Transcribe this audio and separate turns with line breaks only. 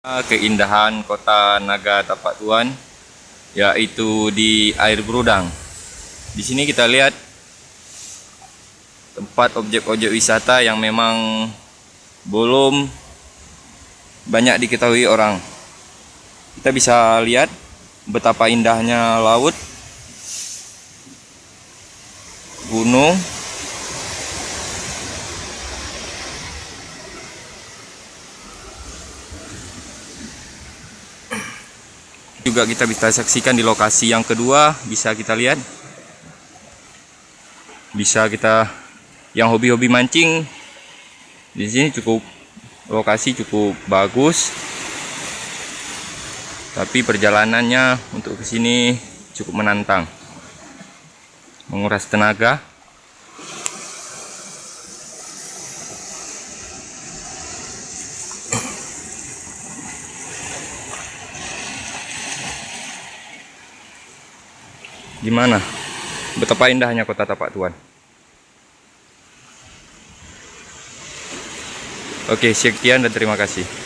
Keindahan kota Naga Tapak Tuan, yaitu di air Berudang. Di sini kita lihat tempat objek-objek wisata yang memang belum banyak diketahui orang. Kita bisa lihat betapa indahnya laut, gunung, juga kita bisa saksikan di lokasi yang kedua. Bisa kita lihat, bisa kita yang hobi-hobi mancing di sini lokasi cukup bagus, tapi perjalanannya untuk ke sini cukup menantang, menguras tenaga. Gimana? Betapa indahnya kota Tapak Tuan. Oke, sekian dan terima kasih.